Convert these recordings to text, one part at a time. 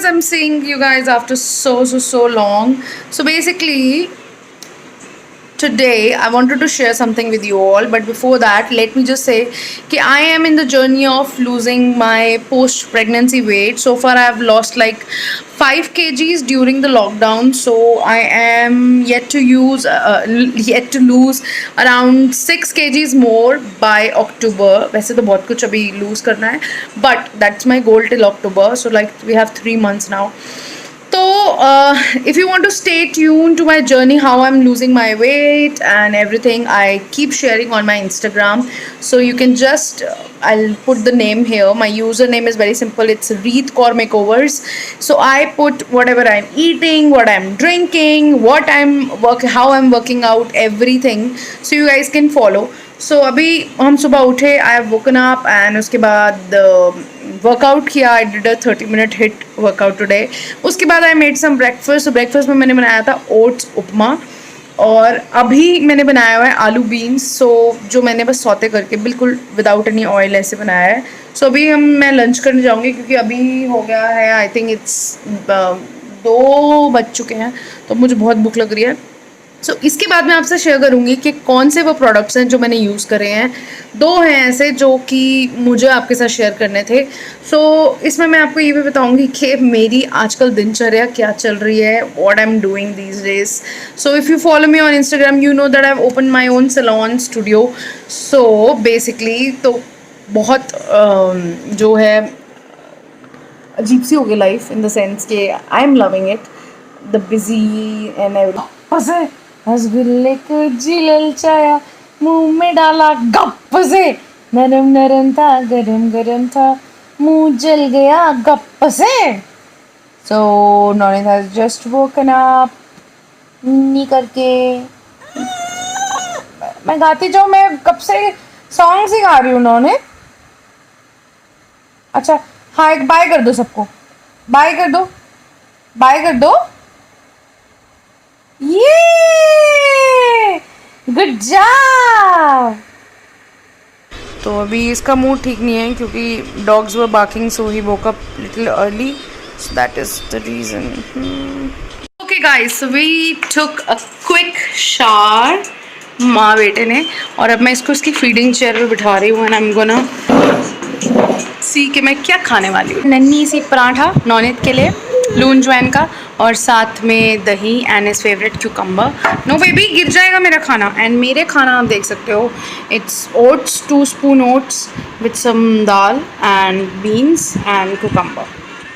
guys, I'm seeing you guys after so long. So basically, today I wanted to share something with you all, but before that, let me just say that I am in the journey of losing my post pregnancy weight. So far I have lost like 5 kgs during the lockdown, so I am yet to lose around 6 kgs more by October. वैसे तो बहुत कुछ अभी lose करना है, but that's my goal till October. So like we have 3 months now. So, if you want to stay tuned to my journey, how I'm losing my weight and everything, I keep sharing on my Instagram. So you can just, I'll put the name here. My username is very simple. It's Reet Kaur Makeovers. So I put whatever I'm eating, what I'm drinking, how I'm working out, everything. So you guys can follow. So अभी हम सुबह उठे, I have woken up and उसके बाद workout किया. I did a 30-minute hit workout today. उसके बाद I made some breakfast. तो ब्रेकफास्ट में मैंने बनाया था ओट्स उपमा, और अभी मैंने बनाया हुआ है आलू बीन्स. सो जो मैंने बस सौते करके बिल्कुल विदाउट एनी ऑयल ऐसे बनाया है. सो अभी मैं लंच करने जाऊँगी, क्योंकि अभी हो गया है, आई थिंक इट्स 2 बज चुके हैं, तो मुझे बहुत भूख लग रही है. सो इसके बाद मैं आपसे शेयर करूँगी कि कौन से वो प्रोडक्ट्स हैं जो मैंने यूज़ करे हैं. 2 हैं ऐसे जो कि मुझे आपके साथ शेयर करने थे. सो इसमें मैं आपको ये भी बताऊँगी कि मेरी आजकल दिनचर्या क्या चल रही है, what I am doing these days. So if you follow me on Instagram, you know that I have open my own salon studio. So basically तो बहुत जो है अजीब सी हो गई लाइफ, इन द सेंस कि I am loving it, the busy and every. रसगुल्ले को जी ललचाया, मुंह में डाला गप से, नरम नरम था, गरम गरम था, मुंह जल गया गप से. सो नॉनित हैज जस्ट वोकन अप नी करके. मैं गाती जाऊँ, मैं कब से सॉन्ग्स ही गा रही हूँ नॉनित. अच्छा हाँ, एक बाय कर दो सबको, बाय कर दो, बाय कर दो. ये गुड जॉब. तो अभी इसका मूड ठीक नहीं है, क्योंकि dogs were barking, so he woke up little early, so that is the reason. Okay guys, so we took a quick shower, माँ बेटे ने, और अब मैं इसको इसकी फीडिंग चेयर पे बिठा रही हूँ. And I am gonna see कि मैं क्या खाने वाली हूँ. नन्ही सी पराठा नॉनित के लिए, लून ज्वाइन का, और साथ में दही and is favourite cucumber. No baby, गिर जाएगा मेरा खाना. एंड मेरे खाना आप देख सकते हो, it's oats, 2 spoon oats with some dal and beans and cucumber.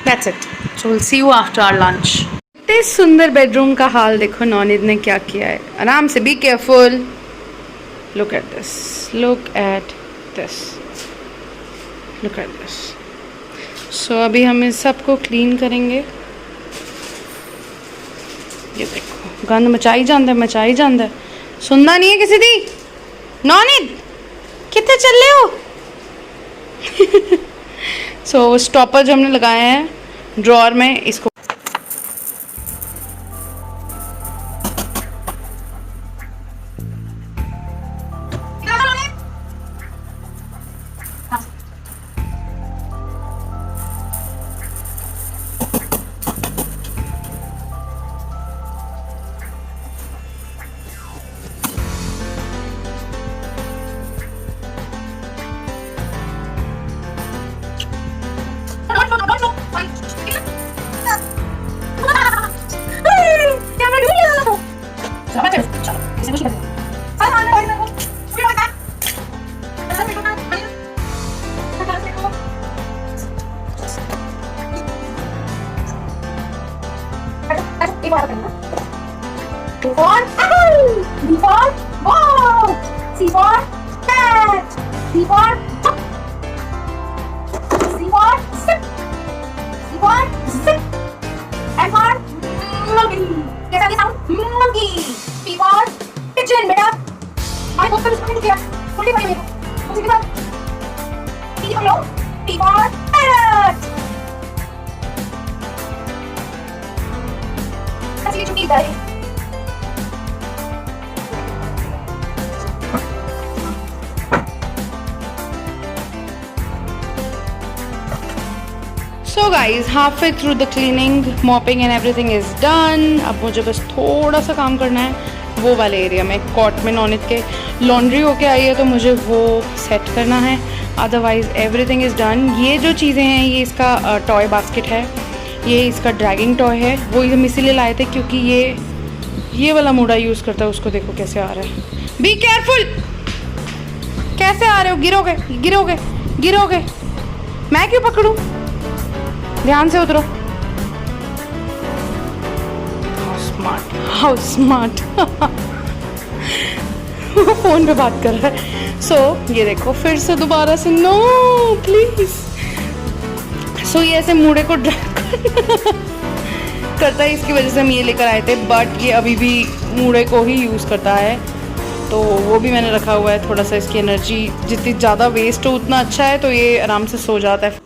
That's it. So will see you after our lunch. इतने सुंदर बेडरूम का हाल देखो नॉनिद ने क्या किया है. आराम से, be careful. Look at this, look at this, look at this. So अभी हम इस सबको क्लीन करेंगे. ये देखो, गंद मचाई जाता है, मचाई जाता है. सुनना नहीं है किसी दी. नॉनिद कितने चल रहे हो. सो स्टॉपर जो हमने लगाए हैं ड्रॉअर में, इसको so guys half way through the cleaning, mopping and everything is done. अब मुझे बस थोड़ा सा काम करना है वो वाले एरिया में. कॉट में नॉनित के लॉन्ड्री होके आई है तो मुझे वो सेट करना है, अदरवाइज़ एवरीथिंग इज़ डन. ये जो चीज़ें हैं ये इसका टॉय बास्केट है, ये इसका ड्रैगिंग टॉय है. वो हम इसीलिए लाए थे क्योंकि ये वाला मोड़ा यूज़ करता है. उसको देखो कैसे आ रहा है. बी केयरफुल, कैसे आ रहे हो, गिरोगे गिरोगे गिरोगे. मैं क्यों पकड़ूं, ध्यान से उतरो. हाउ स्मार्ट वो फ़ोन पे बात कर रहा है. सो ये देखो फिर से दोबारा से, नो प्लीज़. सो ये ऐसे मूड़े को ड्रैग करता है, इसकी वजह से हम ये लेकर आए थे. बट ये अभी भी मूड़े को ही यूज़ करता है, तो वो भी मैंने रखा हुआ है. थोड़ा सा इसकी एनर्जी जितनी ज़्यादा वेस्ट हो उतना अच्छा है, तो ये आराम से सो जाता है.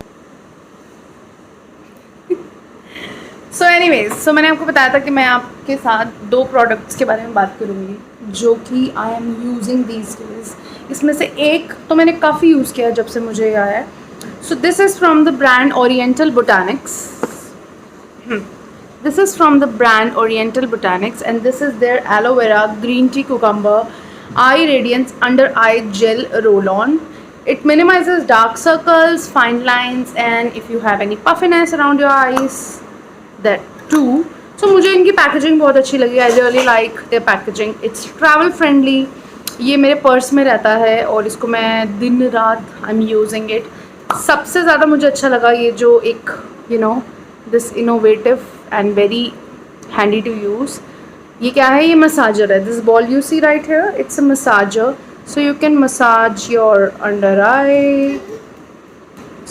सो एनीवेज, सो मैंने आपको बताया था कि मैं आपके साथ 2 प्रोडक्ट्स के बारे में बात करूँगी जो कि I am using these days. इसमें से एक तो मैंने काफ़ी यूज़ किया जब से मुझे ये आया है. So this is from the brand Oriental Botanics. This is from the brand Oriental Botanics and this is their aloe vera green tea cucumber eye radiance under eye gel roll on. It minimizes dark circles, fine lines and if you have any puffiness around your eyes, that too. So मुझे इनकी packaging बहुत अच्छी लगी. I really like their packaging. It's travel friendly. ये मेरे purse में रहता है और इसको मैं दिन रात I'm using it. सबसे ज़्यादा मुझे अच्छा लगा ये जो एक this innovative and very handy to use. ये क्या है, ये massager है. This ball you see right here, it's a massager, so you can massage your under eye.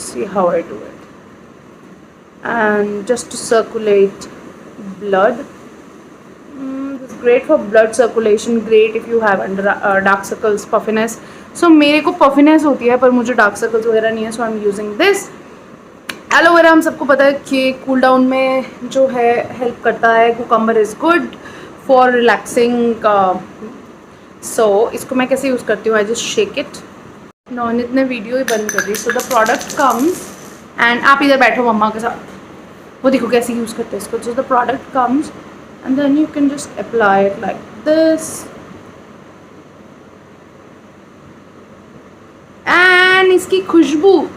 See how I do it, and just to circulate blood. This is great for blood circulation. Great if you have under dark circles, puffiness. So मेरे को puffiness होती है पर मुझे dark circles वगैरह नहीं है, so I'm using this. Aloe vera हम सबको पता है कि कूल डाउन में जो है हेल्प करता है. Cucumber is good for relaxing. So इसको मैं कैसे यूज़ करती हूँ, आई जस्ट शेक इट. नॉनित ने वीडियो ही बंद कर दी. So the product comes and आप इधर बैठो मम्मा के साथ, वो देखो कैसे यूज़ करते हैं इसको. So the product comes and then you can just apply it like this and इसकी खुशबू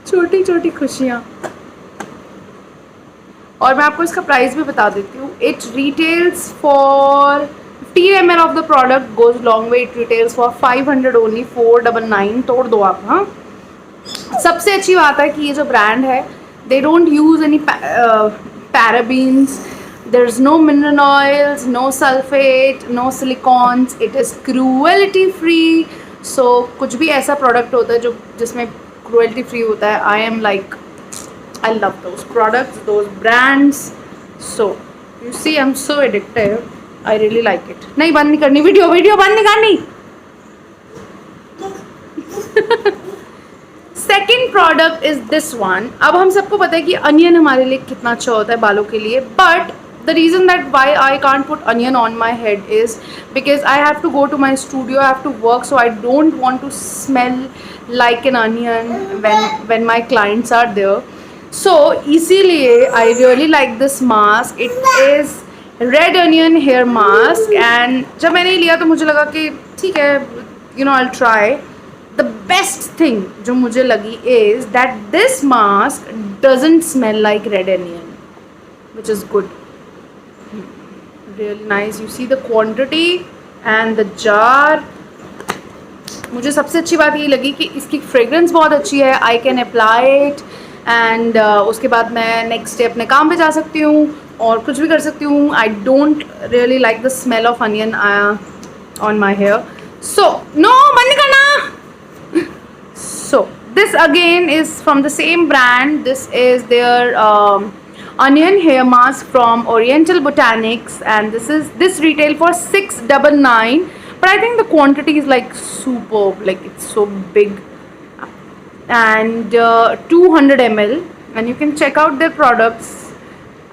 छोटी छोटी खुशियाँ. और मैं आपको इसका प्राइस भी बता देती हूँ. It retails for 15 ml of the product goes long way. It retails for 500 only, 499 तोड़ दो आप. हाँ, सबसे अच्छी बात है कि ये जो ब्रांड है they don't use any parabens, there is no mineral oils, no sulphate, no silicones. It is cruelty free. So कुछ भी ऐसा प्रोडक्ट होता है जो जिसमें क्रूएल्टी फ्री होता है, I am like I love those products, those brands. So you see I am so addictive, I really like it. नहीं बंद नहीं करनी वीडियो बंद नहीं करनी. Second product is this one. अब हम सबको पता है कि अनियन हमारे लिए कितना अच्छा होता है बालों के लिए, but the reason that why I can't put onion on my head is because I have to go to my studio, I have to work, so I don't want to smell like an onion when my clients are there. So इसीलिए I really like this mask. It is red onion hair mask and जब मैंने लिया तो मुझे लगा कि ठीक है, I'll try. The best thing जो मुझे लगी is that this mask doesn't smell like red onion, which is good. Really nice. You see the quantity and the jar. मुझे सबसे अच्छी बात ये लगी कि इसकी फ्रेगरेंस बहुत अच्छी है. I can apply it and उसके बाद मैं नेक्स्ट डे अपने काम पे जा सकती हूँ और कुछ भी कर सकती हूँ. I don't really like the smell of onion on my hair. So no, बंद करना. So this again is from the same brand. This is there onion hair mask from Oriental Botanics and this retail for 699, but I think the quantity is like superb, like it's so big and 200 ml and you can check out their products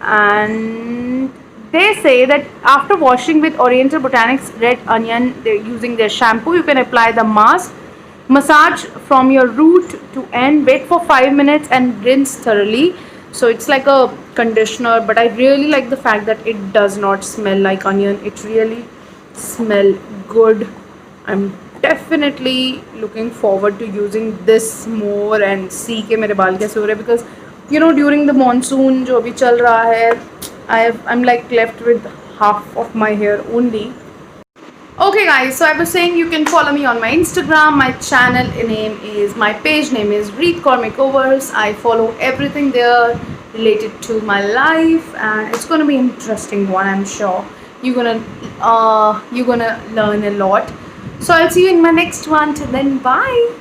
And they say that after washing with Oriental Botanics red onion, they're using their shampoo, you can apply the mask, massage from your root to end, wait for 5 minutes and rinse thoroughly. So it's like a conditioner, but I really like the fact that it does not smell like onion. It really smell good. I'm definitely looking forward to using this more and see के मेरे बाल कैसे हो रहे हैं, because you know during the monsoon जो अभी चल रहा है, I'm like left with half of my hair only. Okay guys, so I was saying you can follow me on my Instagram. My channel name is, my page name is Reed Kaur Makeovers. I follow everything there related to my life, and it's gonna be an interesting one. I'm sure you're gonna learn a lot. So I'll see you in my next one. Till then, bye.